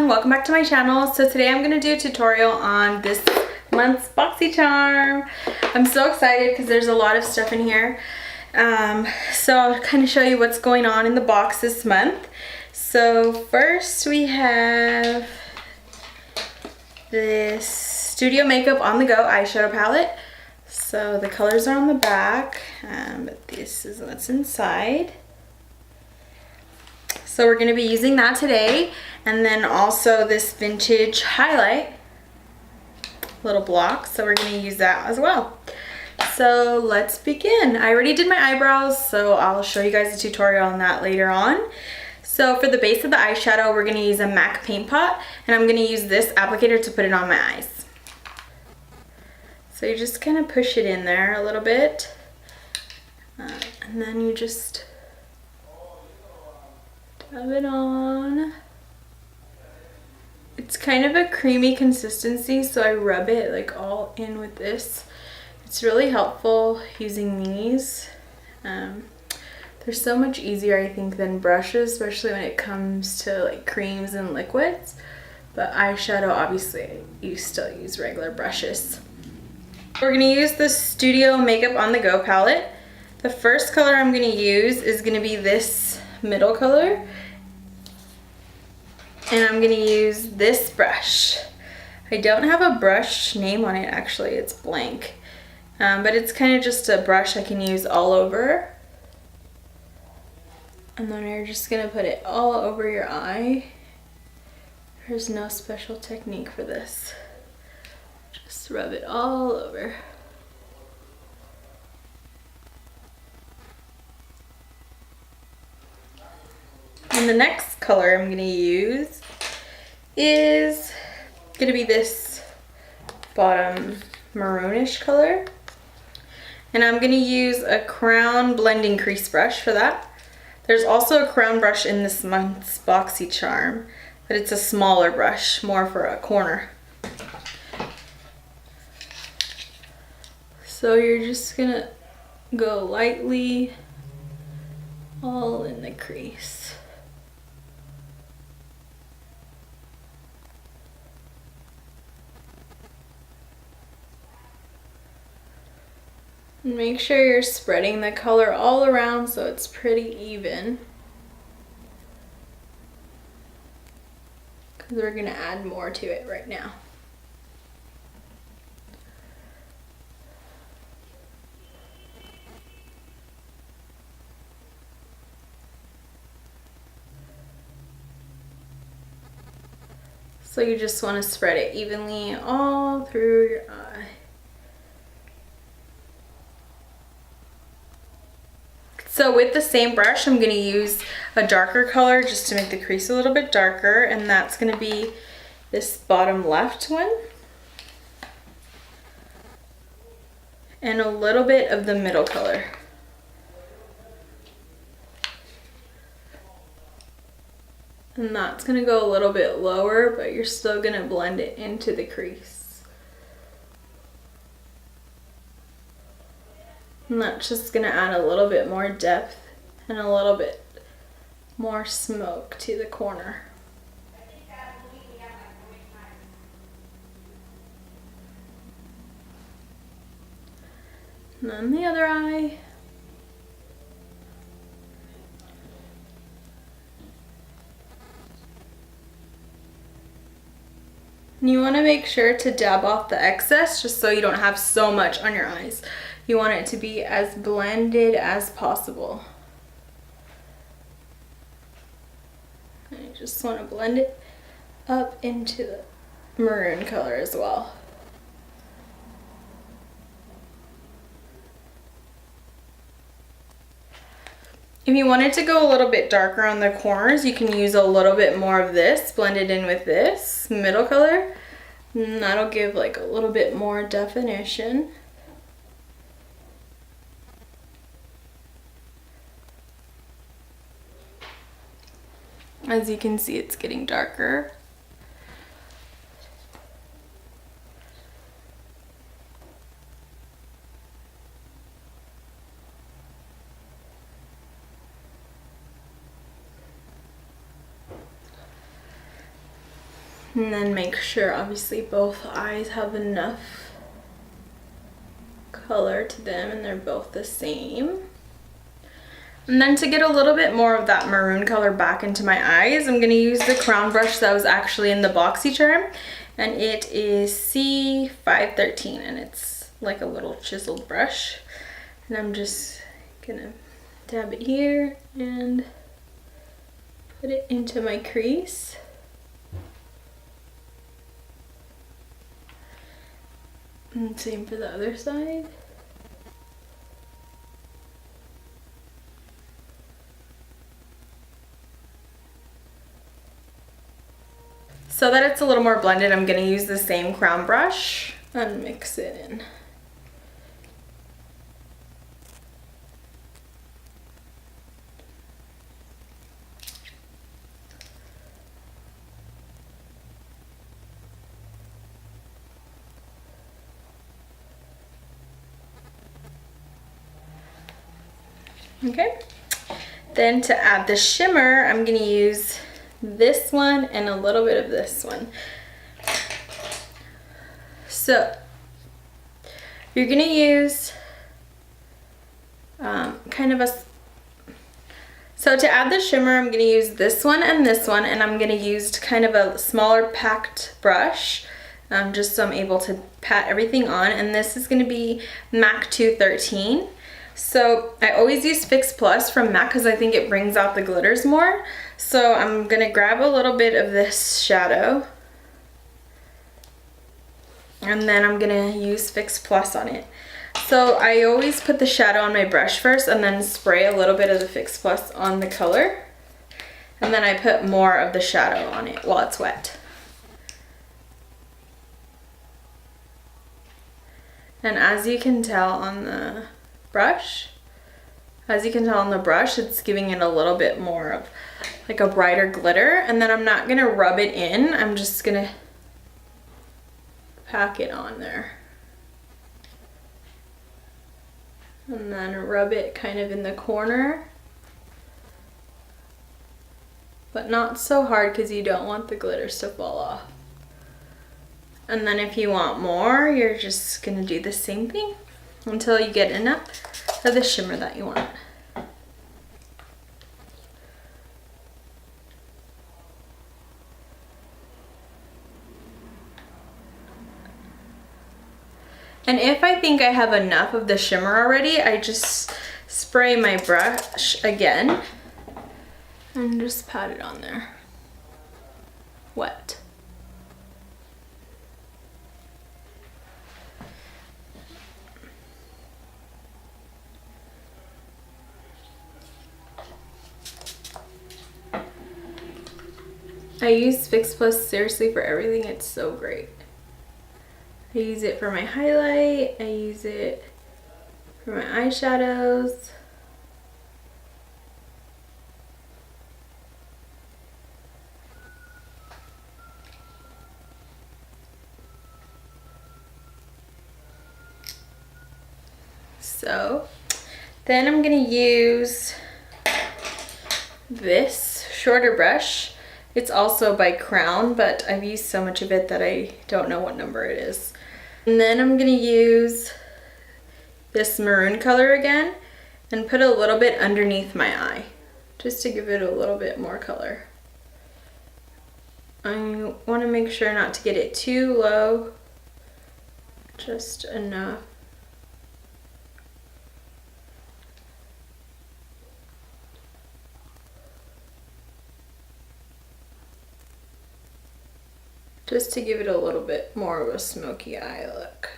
everyone, welcome back to my channel. So today I'm going to do a tutorial on this month's Boxy Charm. I'm so excited because there's a lot of stuff in here. So I'll kind of show you what's going on in the box this month. So first we have this Studio Makeup On The Go eyeshadow palette. So the colors are on the back, but this is what's inside. So we're going to be using that today, and then also this vintage highlight little block, so we're going to use that as well. So let's begin. I already did my eyebrows, so I'll show you guys a tutorial on that later on. So for the base of the eyeshadow, we're going to use a MAC paint pot, and I'm going to use this applicator to put it on my eyes. So you just kind of push it in there a little bit, and then you just rub it on. It's kind of a creamy consistency, so I rub it like all in with this. It's really helpful using these. They're so much easier, I think, than brushes, especially when it comes to like creams and liquids. But eyeshadow, obviously, you still use regular brushes. We're gonna use the Studio Makeup On The Go palette. The first color I'm gonna use is gonna be this middle color. And I'm gonna use this brush. I don't have a brush name on it, actually, it's blank. But it's kind of just a brush I can use all over. And then you're just gonna put it all over your eye. There's no special technique for this. Just rub it all over. And the next color I'm gonna use is gonna be this bottom maroonish color. And I'm gonna use a crown blending crease brush for that. There's also a crown brush in this month's Boxy Charm, but it's a smaller brush, more for a corner. So you're just gonna go lightly all in the crease. And make sure you're spreading the color all around so it's pretty even. Because we're gonna add more to it right now. So you just want to spread it evenly all through your eye. So with the same brush, I'm going to use a darker color just to make the crease a little bit darker, and that's going to be this bottom left one. And a little bit of the middle color. And that's going to go a little bit lower, but you're still going to blend it into the crease. And that's just going to add a little bit more depth and a little bit more smoke to the corner. And then the other eye. And you want to make sure to dab off the excess just so you don't have so much on your eyes. You want it to be as blended as possible. And you just want to blend it up into the maroon color as well. If you wanted to go a little bit darker on the corners, you can use a little bit more of this, blend it in with this middle color, and that'll give like a little bit more definition. As you can see, it's getting darker. And then make sure obviously both eyes have enough color to them and they're both the same. And then to get a little bit more of that maroon color back into my eyes, I'm gonna use the crown brush that was actually in the Boxy Charm, and it is C513, and it's like a little chiseled brush. And I'm just gonna dab it here and put it into my crease. And same for the other side. So that it's a little more blended, I'm going to use the same crown brush and mix it in. Okay, then to add the shimmer, I'm going to use this one and a little bit of this one. So you're going to use so to add the shimmer, I'm going to use this one, and I'm going to use kind of a smaller packed brush, just so I'm able to pat everything on. And this is going to be MAC 213. So I always use Fix Plus from MAC because I think it brings out the glitters more. So I'm gonna grab a little bit of this shadow, and then I'm gonna use Fix Plus on it. So I always put the shadow on my brush first and then spray a little bit of the Fix Plus on the color. And then I put more of the shadow on it while it's wet. And as you can tell on the brush, it's giving it a little bit more of like a brighter glitter. And then I'm not gonna rub it in, I'm just gonna pack it on there. And then rub it kind of in the corner, but not so hard because you don't want the glitters to fall off. And then if you want more, you're just gonna do the same thing until you get enough of the shimmer that you want. And if I think I have enough of the shimmer already, I just spray my brush again and just pat it on there, wet. I use Fix Plus seriously for everything, it's so great. I use it for my highlight, I use it for my eyeshadows. So then I'm gonna use this shorter brush. It's also by Crown, but I've used so much of it that I don't know what number it is. And then I'm gonna use this maroon color again and put a little bit underneath my eye, just to give it a little bit more color. I wanna make sure not to get it too low, just enough. Just to give it a little bit more of a smoky eye look.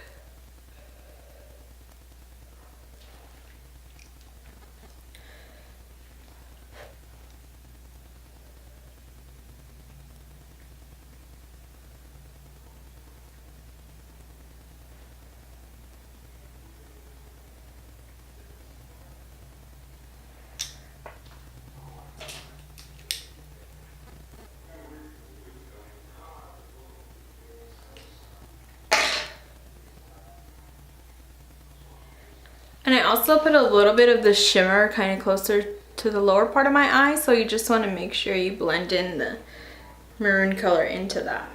And I also put a little bit of the shimmer kind of closer to the lower part of my eye, so you just want to make sure you blend in the maroon color into that.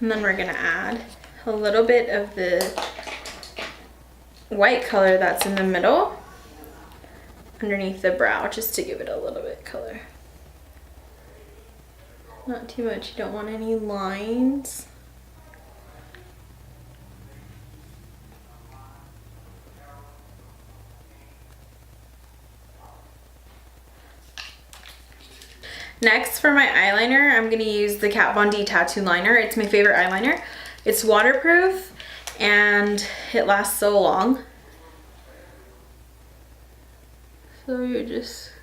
And then we're gonna add a little bit of the white color that's in the middle underneath the brow, just to give it a little bit color. Not too much, you don't want any lines. Next, for my eyeliner, I'm going to use the Kat Von D Tattoo Liner. It's my favorite eyeliner. It's waterproof and it lasts so long. So you just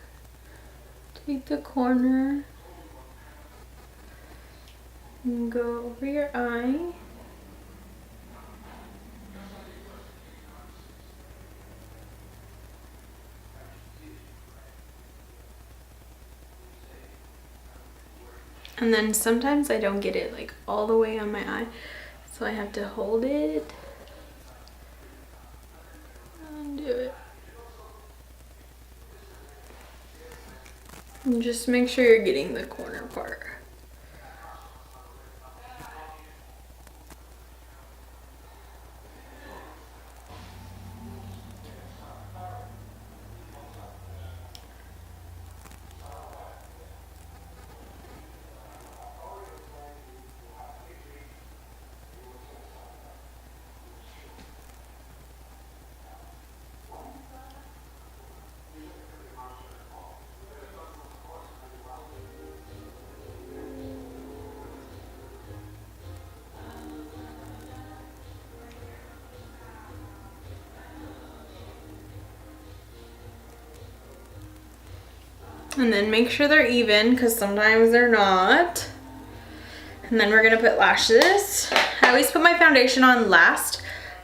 take the corner and go over your eye. And then sometimes I don't get it like all the way on my eye, so I have to hold it and do it. And just make sure you're getting the corner part. And then make sure they're even, because sometimes they're not. And then we're gonna put lashes. I always put my foundation on last,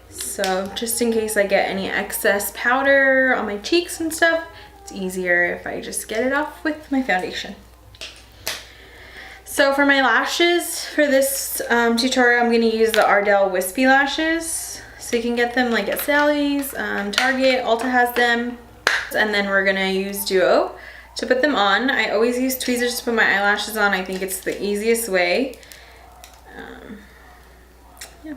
so just in case I get any excess powder on my cheeks and stuff, it's easier if I just get it off with my foundation. So for my lashes, for this tutorial, I'm gonna use the Ardell Wispy lashes. So you can get them like at Sally's, Target, Ulta has them. And then we're gonna use Duo to put them on. I always use tweezers to put my eyelashes on. I think it's the easiest way. Yeah.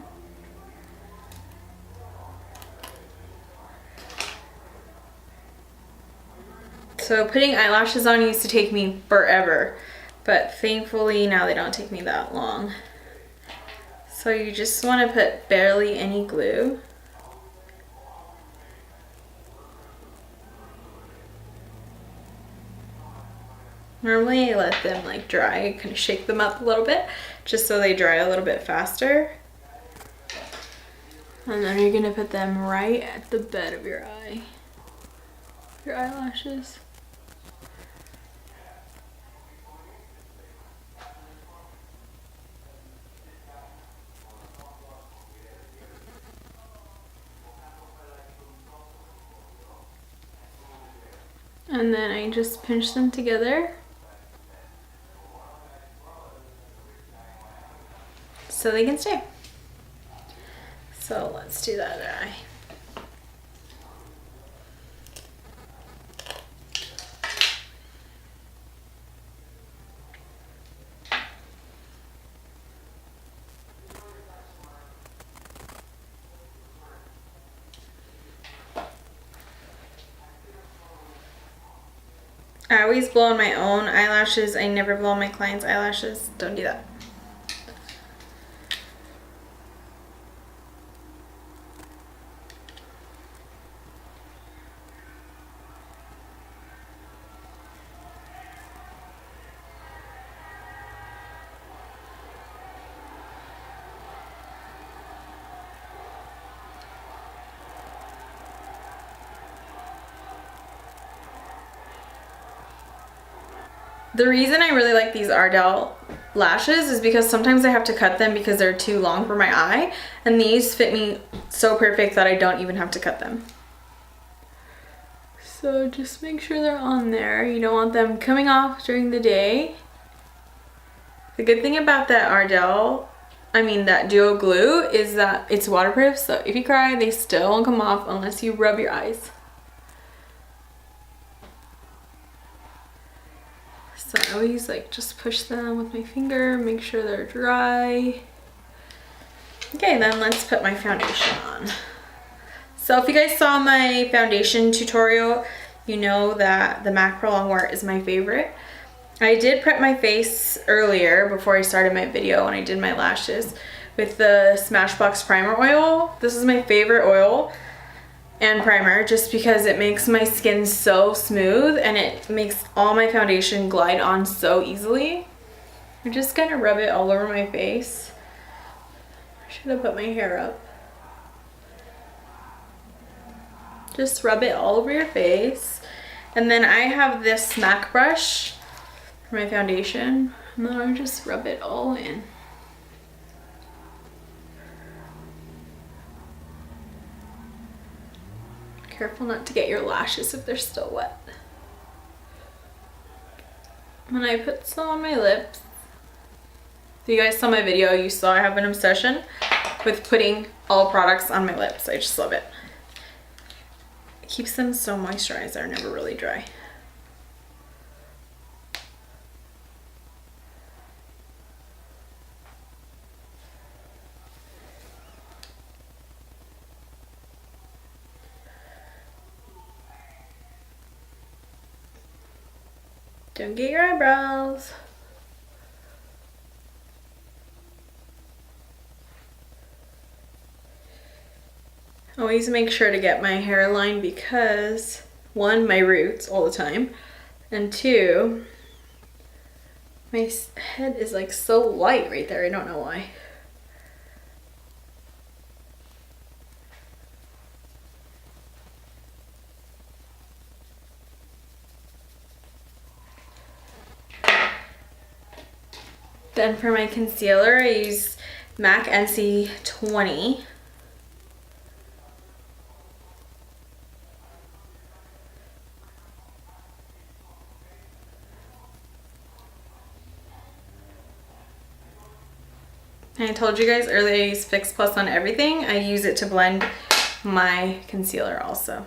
So putting eyelashes on used to take me forever, but thankfully now they don't take me that long. So you just want to put barely any glue. Normally I let them like dry, kind of shake them up a little bit, just so they dry a little bit faster. And then you're gonna put them right at the bed of your eye, your eyelashes. And then I just pinch them together so they can stay. So let's do the other eye. I always blow on my own eyelashes. I never blow on my clients' eyelashes. Don't do that. The reason I really like these Ardell lashes is because sometimes I have to cut them because they're too long for my eye, and these fit me so perfect that I don't even have to cut them. So just make sure they're on there. You don't want them coming off during the day. The good thing about that that Duo glue is that it's waterproof, so if you cry, they still won't come off unless you rub your eyes. So I always like just push them with my finger, make sure they're dry. Okay, then let's put my foundation on. So if you guys saw my foundation tutorial, you know that the MAC Pro Longwear is my favorite. I did prep my face earlier before I started my video when I did my lashes with the Smashbox Primer Oil. This is my favorite oil and primer just because it makes my skin so smooth and it makes all my foundation glide on so easily. I'm just gonna rub it all over my face. I should have put my hair up. Just rub it all over your face. And then I have this MAC brush for my foundation. And then I just rub it all in. Careful not to get your lashes if they're still wet. And I put some on my lips. If you guys saw my video, you saw I have an obsession with putting all products on my lips. I just love it. It keeps them so moisturized, they're never really dry. Don't get your eyebrows. Always make sure to get my hairline because, one, my roots all the time, and two, my head is like so light right there. I don't know why. Then for my concealer, I use MAC NC20. And I told you guys earlier I use Fix Plus on everything. I use it to blend my concealer also.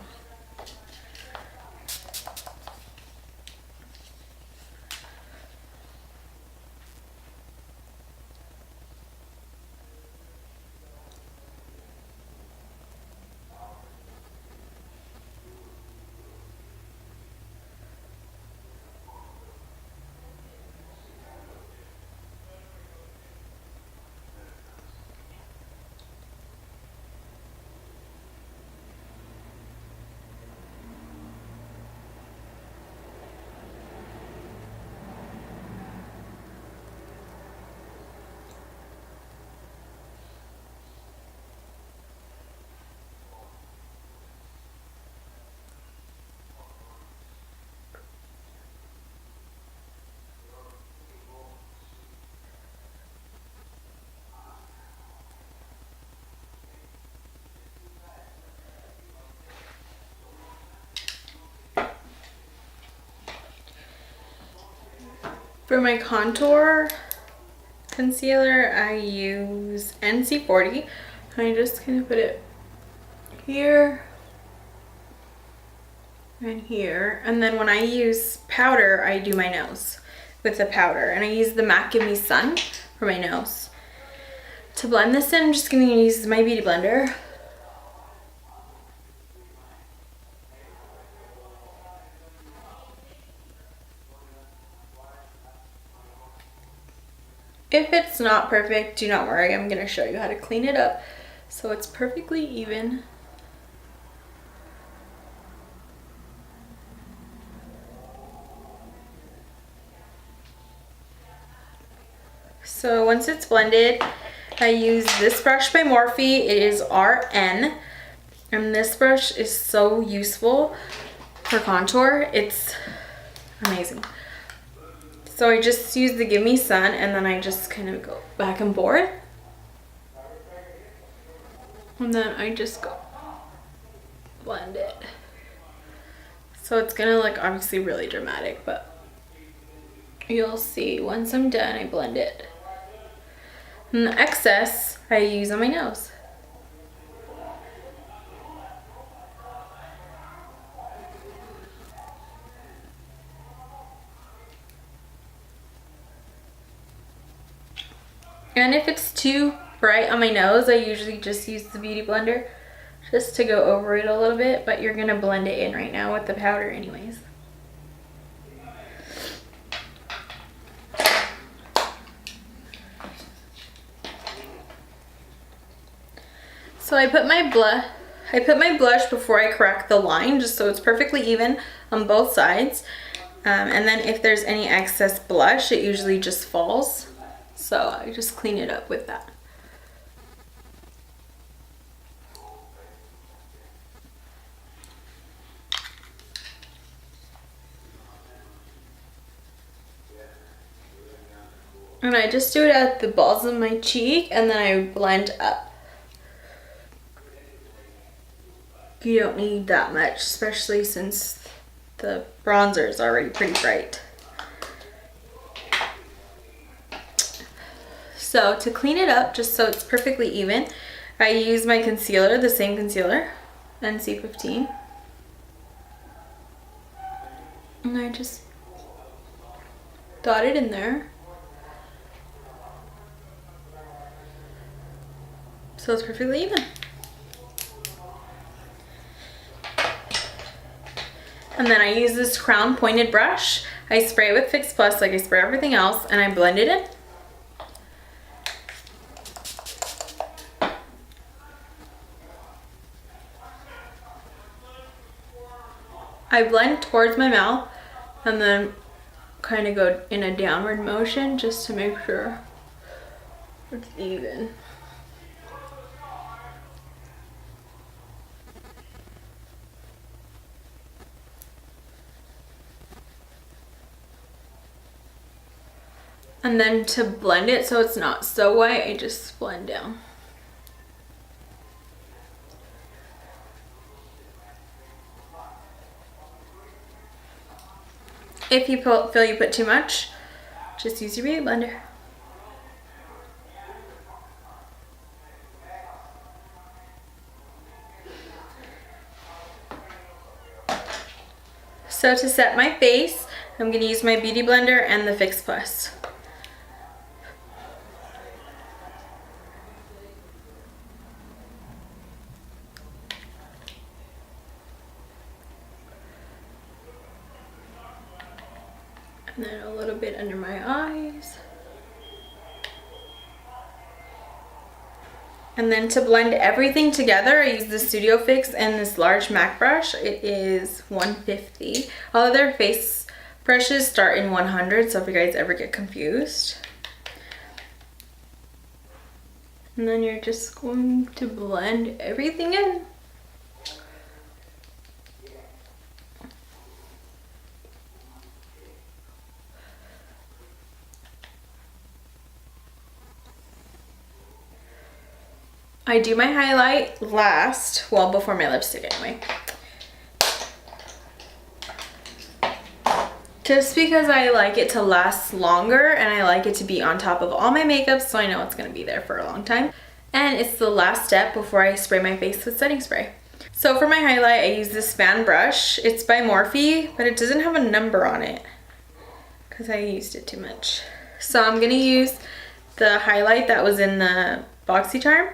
For my contour concealer, I use NC40. I just kind of put it here and here. And then when I use powder, I do my nose with the powder. And I use the MAC Give Me Sun for my nose. To blend this in, I'm just going to use my beauty blender. If it's not perfect, do not worry. I'm going to show you how to clean it up so it's perfectly even. So once it's blended, I use this brush by Morphe. It is RN. And this brush is so useful for contour. It's amazing. So I just use the Give Me Sun and then I just kind of go back and forth. And then I just go blend it. So it's gonna look obviously really dramatic, but you'll see once I'm done, I blend it. And the excess I use on my nose. And if it's too bright on my nose, I usually just use the Beauty Blender just to go over it a little bit, but you're gonna blend it in right now with the powder anyways. So I put my blush before I correct the line, just so it's perfectly even on both sides. And then if there's any excess blush, it usually just falls. So I just clean it up with that. And I just do it at the balls of my cheek, and then I blend up. You don't need that much, especially since the bronzer is already pretty bright. So to clean it up, just so it's perfectly even, I use my concealer, the same concealer, NC15. And I just dot it in there. So it's perfectly even. And then I use this crown pointed brush. I spray it with Fix Plus like I spray everything else, and I blend it in. I blend towards my mouth and then kind of go in a downward motion just to make sure it's even. And then to blend it so it's not so white, I just blend down. If you feel you put too much, just use your Beauty Blender. So to set my face, I'm going to use my Beauty Blender and the Fix Plus. And then a little bit under my eyes. And then to blend everything together, I use the Studio Fix and this large MAC brush. It is 150. All of their face brushes start in 100, so if you guys ever get confused. And then you're just going to blend everything in. I do my highlight last, well, before my lipstick anyway. Just because I like it to last longer and I like it to be on top of all my makeup so I know it's gonna be there for a long time. And it's the last step before I spray my face with setting spray. So for my highlight, I use this fan brush. It's by Morphe, but it doesn't have a number on it because I used it too much. So I'm gonna use the highlight that was in the Boxy Charm.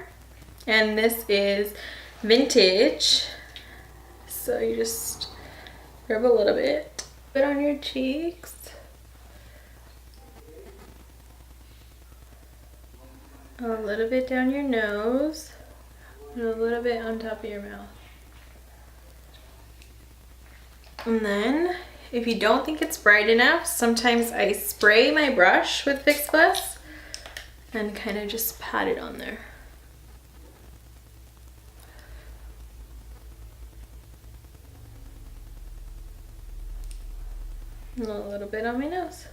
And this is Vintage. So you just rub a little bit on your cheeks. A little bit down your nose. And a little bit on top of your mouth. And then, if you don't think it's bright enough, sometimes I spray my brush with Fix Plus and kind of just pat it on there. And a little bit on my nose.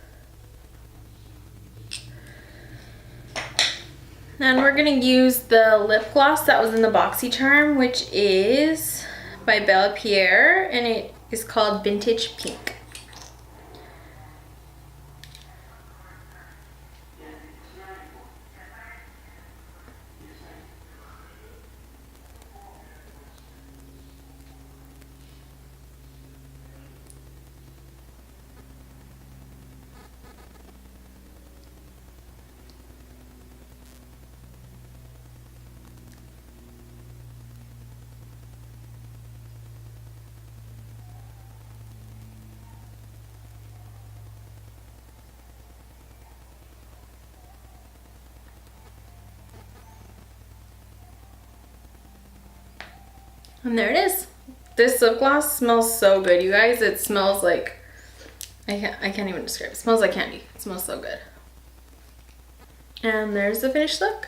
Then we're gonna use the lip gloss that was in the Boxy Charm, which is by Bella Pierre, and it is called Vintage Pink. And there it is. This lip gloss smells so good, you guys. It smells like, I can't even describe it. It smells like candy. It smells so good. And there's the finished look.